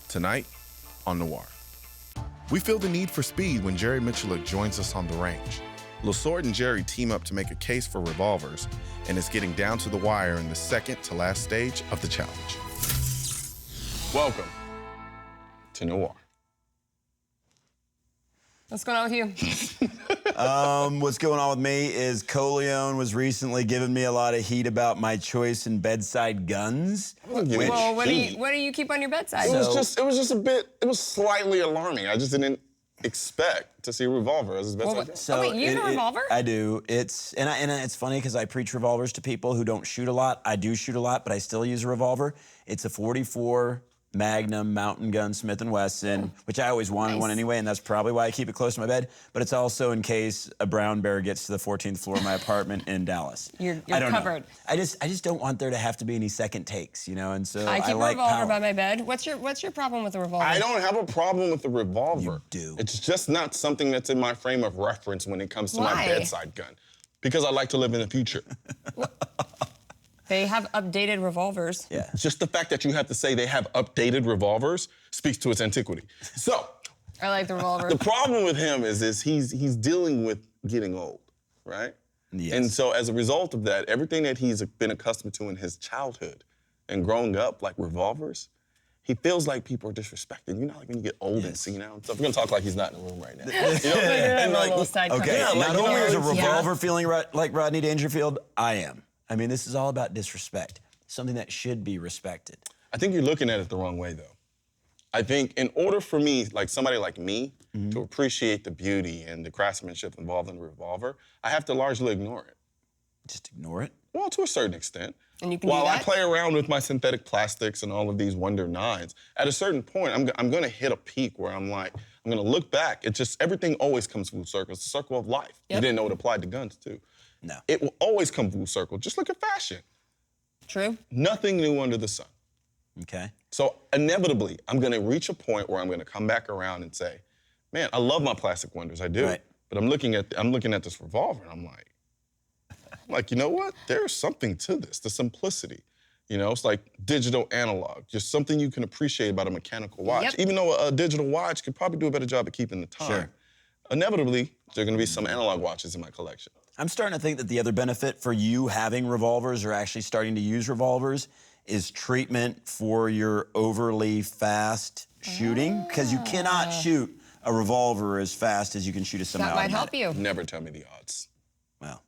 Tonight on Noir. We feel the need for speed when Jerry Miculek joins us on the range. LaSword and Jerry team up to make a case for revolvers, and it's getting down to the wire in the second to last stage of the challenge. Welcome to Noir. What's going on with you? What's going on with me is Colion was recently giving me a lot of heat about my choice in bedside guns. Well, what do you keep on your bedside? It was slightly alarming. I just didn't expect to see a revolver as his bedside gun. So wait, you have a revolver? I do. It's funny because I preach revolvers to people who don't shoot a lot. I do shoot a lot, but I still use a revolver. It's a .44 Magnum mountain gun Smith & Wesson, which I always wanted one anyway, and that's probably why I keep it close to my bed. But it's also in case a brown bear gets to the 14th floor of my apartment in Dallas. You're Know. covered. I just don't want there to have to be any second takes, you know. And so I keep like a revolver power. by my bed. What's your problem with the revolver? I don't have a problem with the revolver. You do. It's just not something that's in my frame of reference when it comes to my bedside gun, because I like to live in the future. They have updated revolvers. Yeah. Just the fact that you have to say they have updated revolvers speaks to its antiquity. So, I like the revolver. the problem with him is he's dealing with getting old, right? Yes. And so as a result of that, everything that he's been accustomed to in his childhood and growing up, like revolvers, he feels like people are disrespecting. You know, like when you get old and senile and stuff. We're gonna talk like he's not in the room right now. You know? And like, Okay, Yeah, not only is a revolver Yeah. feeling like Rodney Dangerfield, I am. I mean, this is all about disrespect, something that should be respected. I think you're looking at it the wrong way, though. I think in order for me, like somebody like me, to appreciate the beauty and the craftsmanship involved in the revolver, I have to largely ignore it. Just ignore it. Well, to a certain extent. And you can While do that? I play around with my synthetic plastics and all of these Wonder 9s, at a certain point, I'm going to hit a peak where I'm like, I'm going to look back. It's just everything always comes full circle. It's the circle of life. Yep. You didn't know it applied to guns, too. No. It will always come full circle. Just look at fashion. True. Nothing new under the sun. Okay. So inevitably, I'm going to reach a point where I'm going to come back around and say, man, I love my plastic Wonders. I do. Right. But I'm looking at this revolver, and I'm like, you know what? There's something to this, the simplicity. You know, it's like digital analog, just something you can appreciate about a mechanical watch. Yep. Even though a digital watch could probably do a better job at keeping the time. Sure. Inevitably, there are going to be some analog watches in my collection. I'm starting to think that the other benefit for you having revolvers or actually starting to use revolvers is treatment for your overly fast shooting, because you cannot shoot a revolver as fast as you can shoot a semi-automatic. That might help you. Never tell me the odds. Well,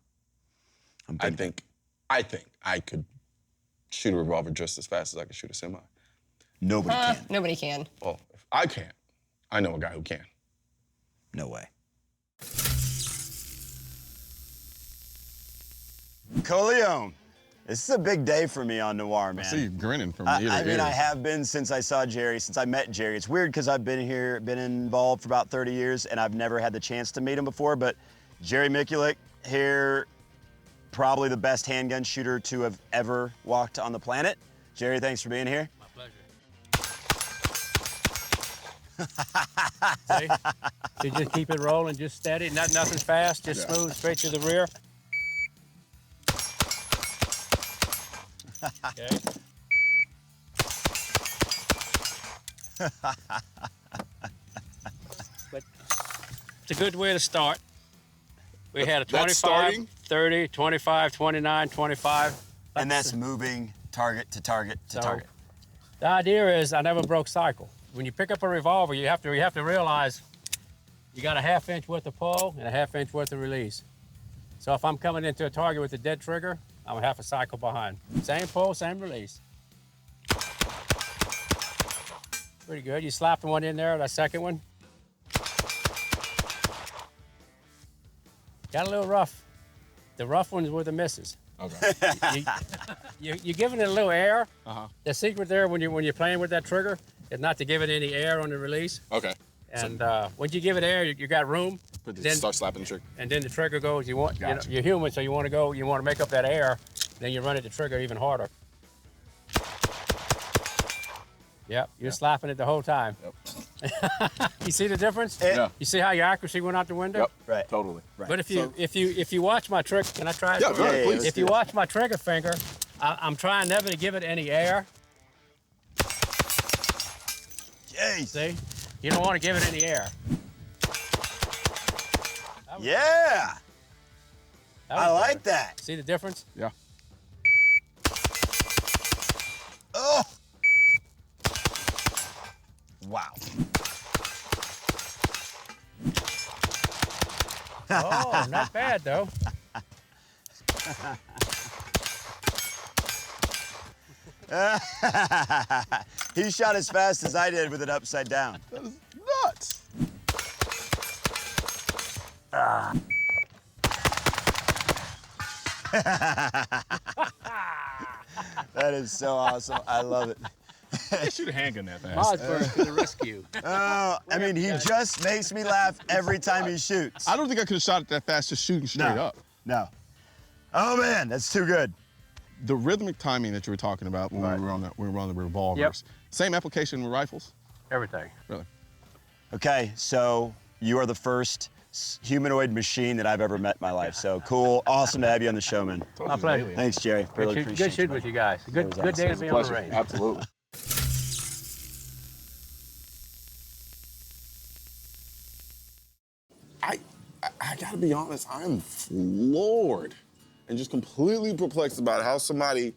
I think I could shoot a revolver just as fast as I could shoot a semi. Nobody can. Nobody can. Well, if I can't, I know a guy who can. No way. Colion, this is a big day for me on Noir, man. I see you grinning from ear to I mean, ear. I have been since I saw Jerry, since I met Jerry. It's weird because I've been involved for about 30 years, and I've never had the chance to meet him before, but Jerry Miculek here, probably the best handgun shooter to have ever walked on the planet. Jerry, thanks for being here. My pleasure. See? So just keep it rolling, just steady, nothing fast, just smooth, straight to the rear. Okay. But it's a good way to start. We had a 25, 30, 25, 29, 25. And that's moving target to target to target. The idea is I never broke cycle. When you pick up a revolver, you have to realize you got a ½ inch worth of pull and a ½ inch worth of release. So if I'm coming into a target with a dead trigger, I'm a half a cycle behind. Same pull, same release. Pretty good. You slap the one in there, that second one. Got a little rough. The rough ones were the misses. Okay. You're giving it a little air. The secret there when you're playing with that trigger is not to give it any air on the release. Okay. And once you give it air, you got room. Then start slapping the trigger. And then the trigger goes. Gotcha. You're human, so you want to make up that air. Then you run at the trigger even harder. Yep, you're slapping it the whole time. Yep. You see the difference? Yeah. You see how your accuracy went out the window? Yep. Right. Totally. Right. But if you watch my trick, can I try it? Yeah, go ahead, please. If you watch my trigger finger, I'm trying never to give it any air. Hey. See? You don't want to give it any air. Yeah. I like that. See the difference? Yeah. Oh. Wow. Oh, not bad, though. He shot as fast as I did with it upside down. That is nuts. That is so awesome. I love it. Shoot a handgun that fast. Osborne to the rescue. Oh, I mean, he just makes me laugh every time he shoots. I don't think I could have shot it that fast just shooting straight up. No. Oh, man, that's too good. The rhythmic timing that you were talking about when we were on the revolvers. Yep. Same application with rifles? Everything. Really? Okay, so you are the first humanoid machine that I've ever met in my life. So cool, awesome to have you on the show, man. My pleasure. Thanks, Jerry. Really appreciate Good shooting with you guys. Good day to be on the range. Absolutely. I gotta be honest, I'm floored and just completely perplexed about how somebody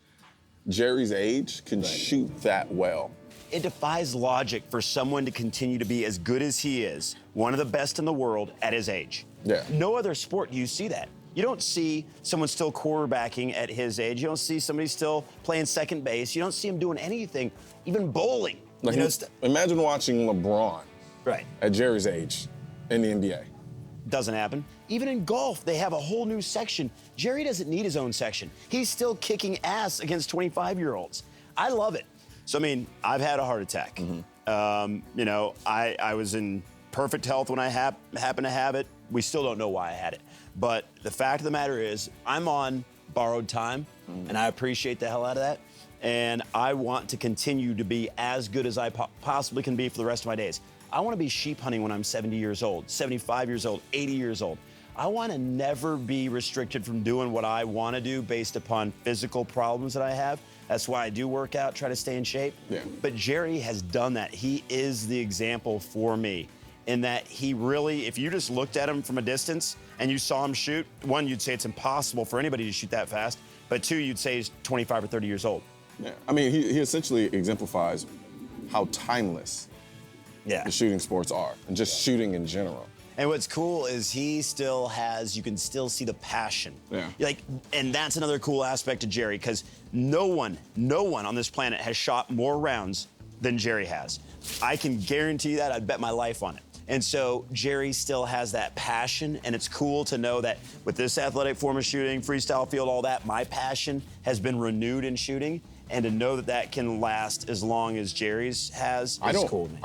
Jerry's age can shoot that well. It defies logic for someone to continue to be as good as he is, one of the best in the world at his age. Yeah. No other sport do you see that. You don't see someone still quarterbacking at his age. You don't see somebody still playing second base. You don't see him doing anything, even bowling. Like, You know, imagine watching LeBron right. at Jerry's age in the NBA. Doesn't happen. Even in golf, they have a whole new section. Jerry doesn't need his own section. He's still kicking ass against 25-year-olds. I love it. So, I mean, I've had a heart attack. You know, I was in perfect health when I happened to have it. We still don't know why I had it. But the fact of the matter is, I'm on borrowed time, and I appreciate the hell out of that. And I want to continue to be as good as I possibly can be for the rest of my days. I want to be sheep hunting when I'm 70 years old, 75 years old, 80 years old. I want to never be restricted from doing what I want to do based upon physical problems that I have. That's why I do work out, try to stay in shape. Yeah. But Jerry has done that. He is the example for me in that he really, if you just looked at him from a distance and you saw him shoot, one, you'd say it's impossible for anybody to shoot that fast, but two, you'd say he's 25 or 30 years old. Yeah. I mean, he essentially exemplifies how timeless Yeah. the shooting sports are, and just shooting in general. And what's cool is he still has, you can still see the passion. Yeah. Like, and that's another cool aspect of Jerry, because no one on this planet has shot more rounds than Jerry has. I can guarantee that. I'd bet my life on it. And so Jerry still has that passion, and it's cool to know that with this athletic form of shooting, freestyle field, all that, my passion has been renewed in shooting. And to know that that can last as long as Jerry's has is cool to me.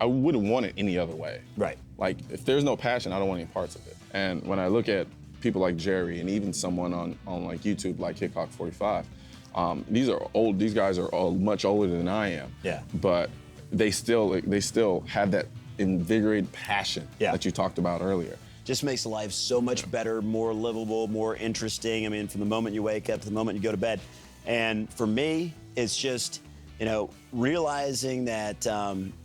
I wouldn't want it any other way. Right. Like, if there's no passion, I don't want any parts of it. And when I look at people like Jerry, and even someone on like YouTube like Hickok45, these are old. These guys are all much older than I am. Yeah. But they still have that invigorated passion that you talked about earlier. Just makes life so much better, more livable, more interesting. I mean, from the moment you wake up to the moment you go to bed. And for me, it's just, you know, realizing that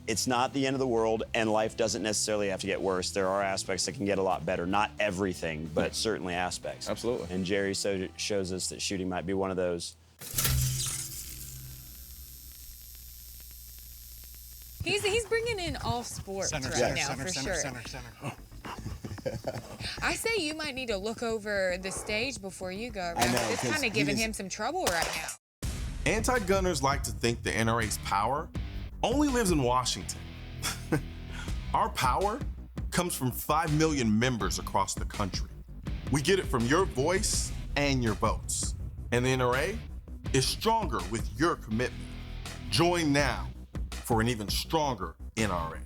it's not the end of the world and life doesn't necessarily have to get worse. There are aspects that can get a lot better. Not everything, but certainly aspects. Absolutely. And Jerry shows us that shooting might be one of those. He's bringing in all sports right now, for sure. I say you might need to look over the stage before you go around. It's kind of giving him some trouble right now. Anti-gunners like to think the NRA's power only lives in Washington. Our power comes from 5 million members across the country. We get it from your voice and your votes. And the NRA is stronger with your commitment. Join now for an even stronger NRA.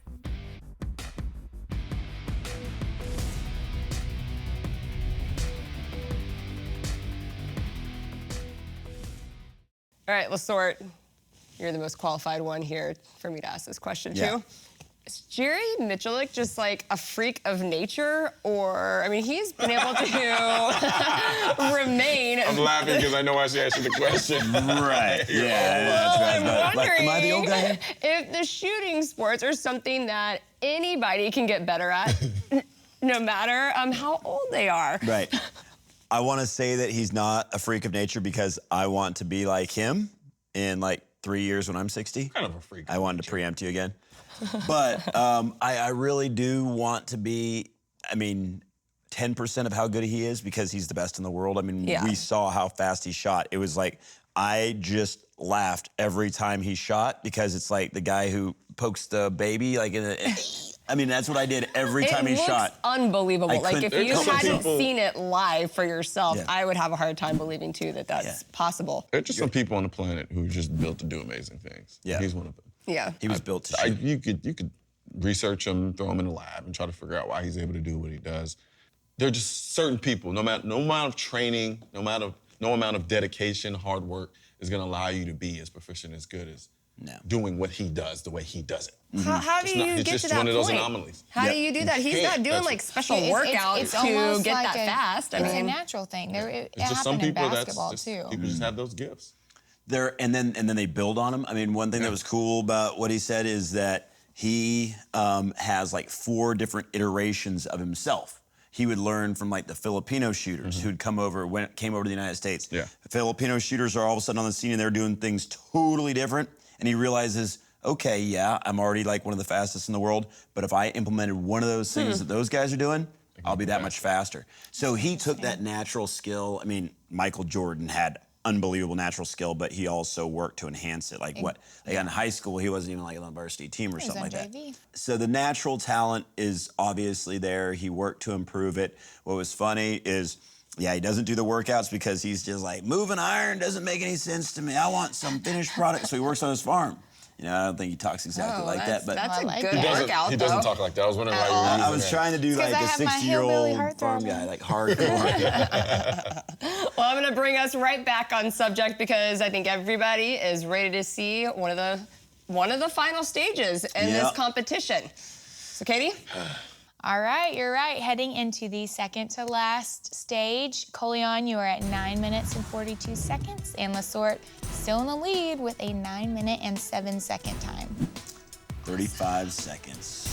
All right, Lessort, you're the most qualified one here for me to ask this question to. Is Jerry Miculek just like a freak of nature, or, I mean, he's been able to remain. I'm laughing because I know I should answer the question. Right. Well, I'm Like wondering Am I the old guy here? if the shooting sports are something that anybody can get better at, no matter how old they are. Right. I want to say that he's not a freak of nature because I want to be like him in like 3 years when I'm 60. Kind of a freak. I wanted to preempt you again. But I really do want to be, 10% of how good he is because he's the best in the world. I mean, we saw how fast he shot. It was like, I just laughed every time he shot because it's like the guy who pokes the baby like in a... that's what I did every time he shot. It looks unbelievable. Like, if you hadn't people- seen it live for yourself, I would have a hard time believing, too, that that's possible. There are just some people on the planet who are just built to do amazing things. Yeah. He's one of them. Yeah. He was built to shoot. You could research him, throw him in the lab, and try to figure out why he's able to do what he does. There are just certain people, no amount of training, no amount of dedication, hard work is going to allow you to be as proficient, as good as doing what he does the way he does it. How do you get to that point? It's just one of those anomalies. How do you do that? He's not doing like special workouts to get that fast. It's a natural thing. It It's just some happened in people basketball too. People just have those gifts. And then they build on him. One thing that was cool about what he said is that he has like 4 different iterations of himself. He would learn from like the Filipino shooters who'd came over to the United States. Yeah. The Filipino shooters are all of a sudden on the scene and they're doing things totally different. And he realizes, okay, yeah, I'm already like one of the fastest in the world, but if I implemented one of those things that those guys are doing, I'll be that much faster. So he took that natural skill. Michael Jordan had unbelievable natural skill, but he also worked to enhance it. Like in high school, he wasn't even like on the varsity team or something like that. So the natural talent is obviously there. He worked to improve it. What was funny is, he doesn't do the workouts because he's just like, moving iron doesn't make any sense to me. I want some finished product. So he works on his farm. I don't think he talks exactly like that, but that's a like good that. workout. He doesn't talk like that. I was wondering why you were using I was trying to do like a 60-year-old farm guy, like hardcore. Well, I'm going to bring us right back on subject because I think everybody is ready to see one of the final stages in this competition. So, Katie? All right, you're right. Heading into the second to last stage, Colion, you are at 9 minutes and 42 seconds, and Lessort still in the lead with a 9 minute and 7 second time. 35 seconds.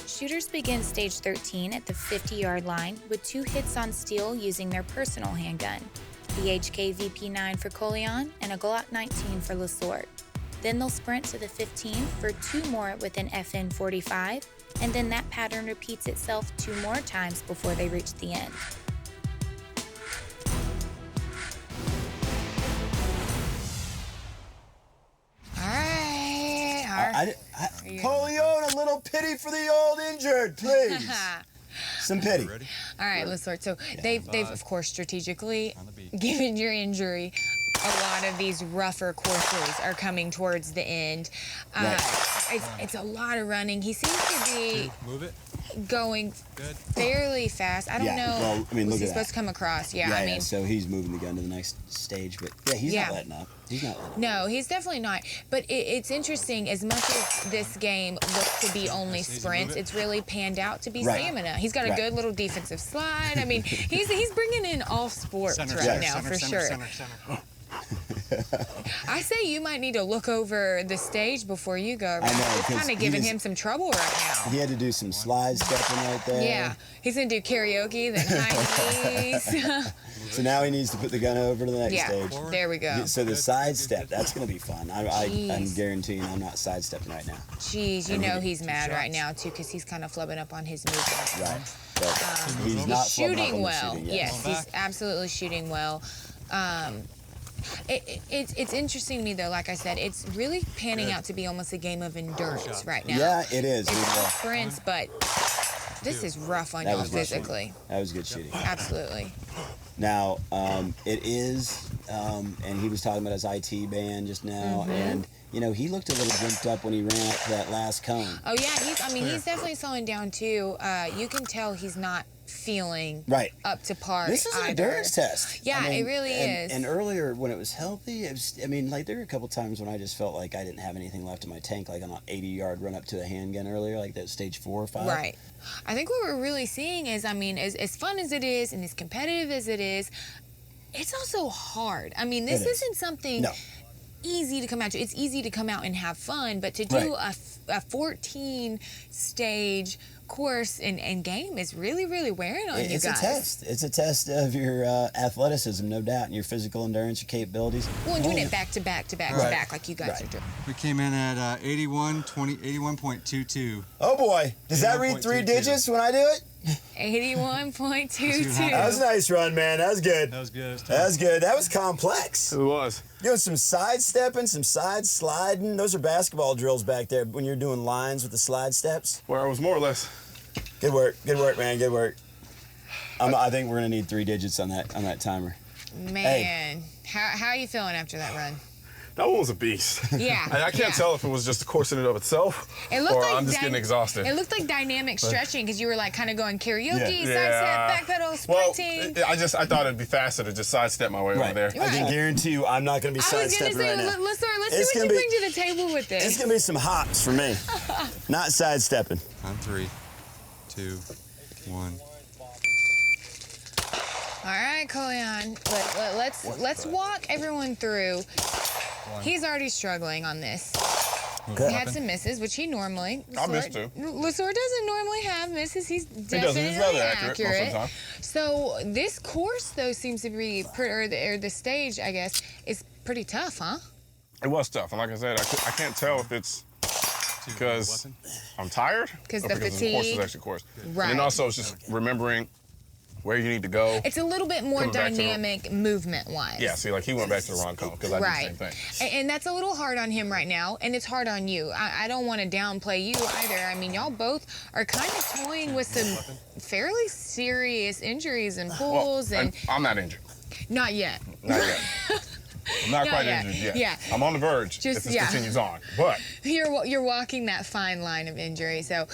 Shooters begin stage 13 at the 50-yard line with 2 hits on steel using their personal handgun, the HK VP9 for Colion and a Glock 19 for Lessort. Then they'll sprint to the 15 for 2 more with an FN45, and then that pattern repeats itself 2 more times before they reach the end. Colion, a little pity for the old injured, please. Some pity. All right, Lessort. So they've of course strategically, given your injury, a lot of these rougher courses are coming towards the end. It's a lot of running. He seems to be going fairly fast. I don't know. Well, look was he at supposed to come across? Yeah, so he's moving the gun to the next stage, but he's not letting up. He's not letting up. No, he's definitely not. But it's interesting, as much as this game looks to be only sprints, it's really panned out to be stamina. He's got a good little defensive slide. He's bringing in all sports right now, for sure. I say you might need to look over the stage before you go around. It's kind of giving him some trouble right now. He had to do some slide stepping right there. Yeah, he's gonna do karaoke, then high knees. So now he needs to put the gun over to the next stage. There we go. So the sidestep, that's gonna be fun. I'm guaranteeing I'm not sidestepping right now. Jeez, you know he's mad right now too, because he's kind of flubbing up on his movement. Right. But he's not shooting well. Shooting, yes, he's absolutely shooting well. It's interesting to me, though, like I said, it's really panning out to be almost a game of endurance right now. Yeah, it is. It's all sprints, but this is rough on y'all physically. That was good shooting. Absolutely. Now, it is, and he was talking about his IT band just now, and, he looked a little jumped up when he ran up to that last cone. Oh, yeah, he's definitely slowing down, too. You can tell he's not feeling Right. up to par. This is an either. endurance test. Yeah, I mean, it really is. And earlier, when it was healthy, like there were a couple times when I just felt like I didn't have anything left in my tank, like on an 80-yard run up to a handgun earlier, like that stage 4 or 5. Right. I think what we're really seeing is, I mean, as fun as it is and as competitive as it is, it's also hard. I mean, this isn't something easy to come out to. It's easy to come out and have fun, but to do a 14-stage course and game is really, really wearing on you guys. It's a test. It's a test of your athleticism, no doubt, and your physical endurance, your capabilities. Well, and doing it back to back to back to back like you guys are doing. We came in at 81.22. Oh boy, does that read 3 digits when I do it? 81.22. That was a nice run, man. That was good. That was good. That was good. That was complex. It was. Doing some side stepping, some side sliding. Those are basketball drills back there when you're doing lines with the slide steps. Where I was more or less. Good work, man. Good work. I think we're gonna need 3 digits on that timer. Man, how are you feeling after that run? That one was a beast. Yeah. I can't tell if it was just a course in and of itself, It looked or like I'm just getting exhausted. It looked like dynamic stretching because you were like kind of going karaoke, sidestep, back pedal, sprinting. Well, I thought it'd be faster to just sidestep my way over there. I can guarantee you I'm not going to be sidestepping right now. Let's see what you bring to the table with this. It's going to be some hops for me, not sidestepping. On 3, 2, 1. All right, Colion, let's walk everyone through. He's already struggling on this. Okay. He had some misses, which he normally. I missed too. Lasor doesn't normally have misses. He's definitely He's rather accurate most of the time. So this course, though, seems to be, or the stage, I guess, is pretty tough, huh? It was tough, and like I said, I can't tell if it's because I'm tired or because the because the course is fatigue. actually course. Right. And then also it's just remembering where you need to go. It's a little bit more Coming back to the- dynamic movement-wise. Yeah, see, like he went back to the Ron Cone because I did the same thing. And that's a little hard on him right now, and it's hard on you. I don't want to downplay you either. I mean, y'all both are kind of toying with some fairly serious injuries and pulls, and I'm not injured. not yet. Not yet. I'm not quite yet. injured yet. Yeah. I'm on the verge Just- if this yeah. continues on. But You're walking that fine line of injury. So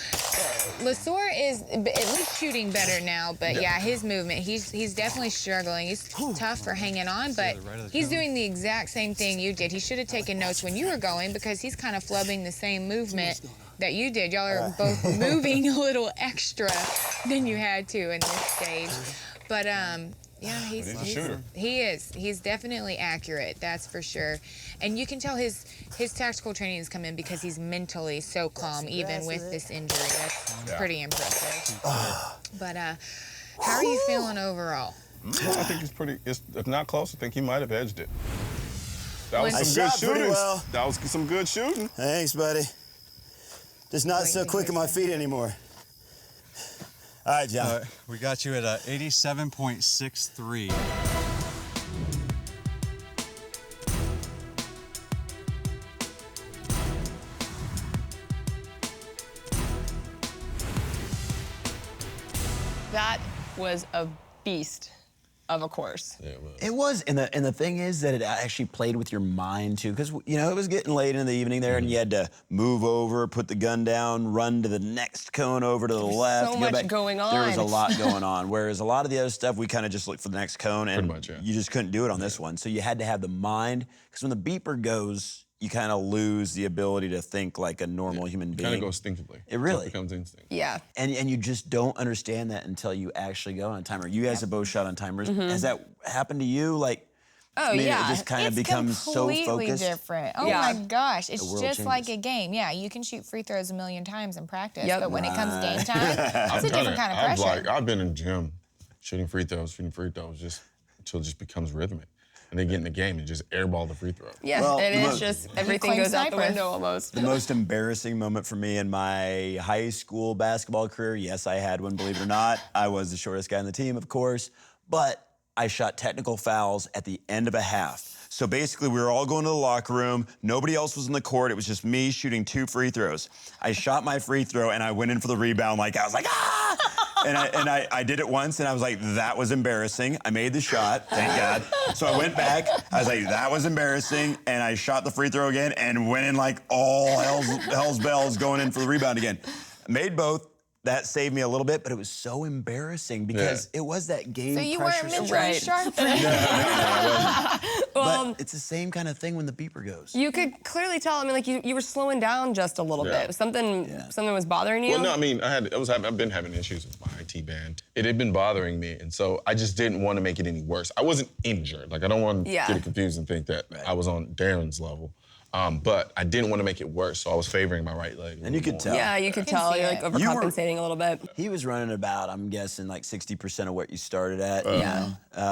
Lasor is at least shooting better now, but yeah, his movement, he's definitely struggling. He's tough for hanging on, but he's doing the exact same thing you did. He should have taken notes when you were going because he's kind of flubbing the same movement that you did. Y'all are both moving a little extra than you had to in this stage. But yeah, he's a shooter. He is. He's definitely accurate, that's for sure. And you can tell his tactical training has come in because he's mentally so calm, even with this injury. That's pretty impressive. But how are you feeling overall? I think he's pretty. If not close, I think he might have edged it. That was I some good shot pretty shooting. well. That was some good shooting. Thanks, buddy. Just not so quick on my feet anymore. All right, John. We got you at 87.63. That was a beast of a course. It was, and the thing is that it actually played with your mind too, because it was getting late in the evening there, and you had to move over, put the gun down, run to the next cone over to the left. So go much back. going on. There was a lot going on. Whereas a lot of the other stuff, we kind of just looked for the next cone, and Pretty much, yeah. you just couldn't do it on this one. So you had to have the mind, because when the beeper goes, you kind of lose the ability to think like a normal human being. Kind of goes instinctively. It really becomes instinct. Yeah. And you just don't understand that until you actually go on a timer. You guys have both shot on timers. Has that happened to you? Like, Oh, I mean, yeah. it just kind of becomes so completely focused. different. Oh, Yeah. my gosh. It's world just like changes. a game. Yeah, you can shoot free throws a million times in practice, Yep. but when it comes game time, it's a different kind of pressure. I've been in the gym shooting free throws just until it just becomes rhythmic. And they get in the game and just airball the free throw. Yeah, Well, and the it's most- just everything claims goes out the sniper. window almost. The most embarrassing moment for me in my high school basketball career, yes, I had one, believe it or not. I was the shortest guy on the team, of course, but I shot technical fouls at the end of a half. So basically, we were all going to the locker room. Nobody else was in the court. It was just me shooting 2 free throws. I shot my free throw, and I went in for the rebound. I was like, ah! And I did it once, and I was like, that was embarrassing. I made the shot, thank God. So I went back. I was like, that was embarrassing. And I shot the free throw again and went in like all hell's bells going in for the rebound again. Made both. that saved me a little bit, but it was so embarrassing because it was that game So you pressure. weren't mentally sharp? But it's the same kind of thing when the beeper goes. You could clearly tell. I mean, like you were slowing down just a little bit. Something was bothering you. Well, no, I mean, I've been having issues with my IT band. It had been bothering me, and so I just didn't want to make it any worse. I wasn't injured. Like, I don't want to get it confused and think that I was on Darren's level. But I didn't want to make it worse, so I was favoring my right leg. And you could tell. Yeah, you could tell. You're like overcompensating a little bit. He was running about, I'm guessing, like 60% of what you started at,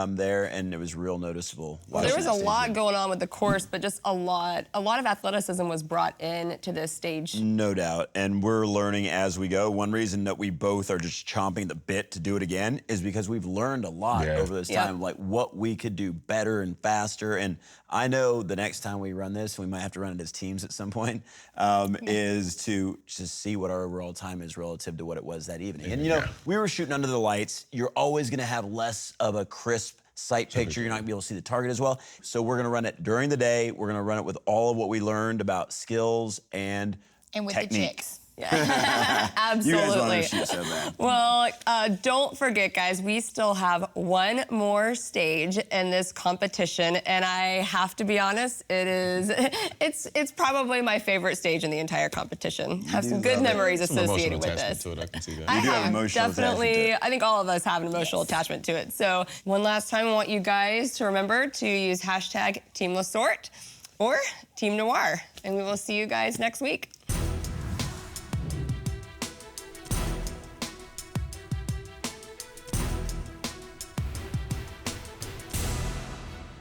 there, and it was real noticeable. Well, there was a lot going on with the course, but just a lot of athleticism was brought in to this stage. No doubt, and we're learning as we go. One reason that we both are just chomping the bit to do it again is because we've learned a lot over this time, like what we could do better and faster. And I know the next time we run this, we might have to run it as teams at some point, is to just see what our overall time is relative to what it was that evening. And, you know, we were shooting under the lights. You're always going to have less of a crisp sight picture. You're not going to be able to see the target as well. So we're going to run it during the day. We're going to run it with all of what we learned about skills and with technique. the chicks. Yeah. Absolutely. You guys wanted to shoot so bad. Well, don't forget, guys, we still have one more stage in this competition, and I have to be honest, it's probably my favorite stage in the entire competition. Have some good memories associated with this. To it, I can see that. I do have have emotional definitely. attachment to it. I think all of us have an emotional attachment to it. So one last time, I want you guys to remember to use hashtag Team Lessort or Team Noir, and we will see you guys next week.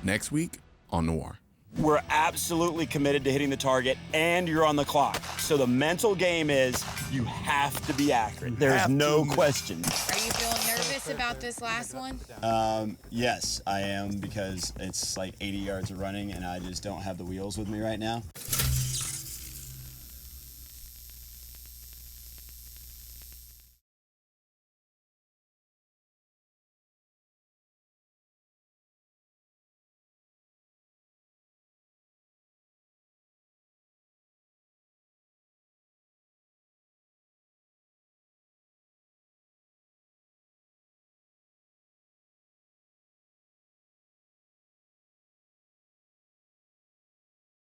Next week on Noir. We're absolutely committed to hitting the target, and you're on the clock. So the mental game is you have to be accurate. There's no question. Are you feeling nervous about this last one? Yes, I am, because it's like 80 yards of running and I just don't have the wheels with me right now.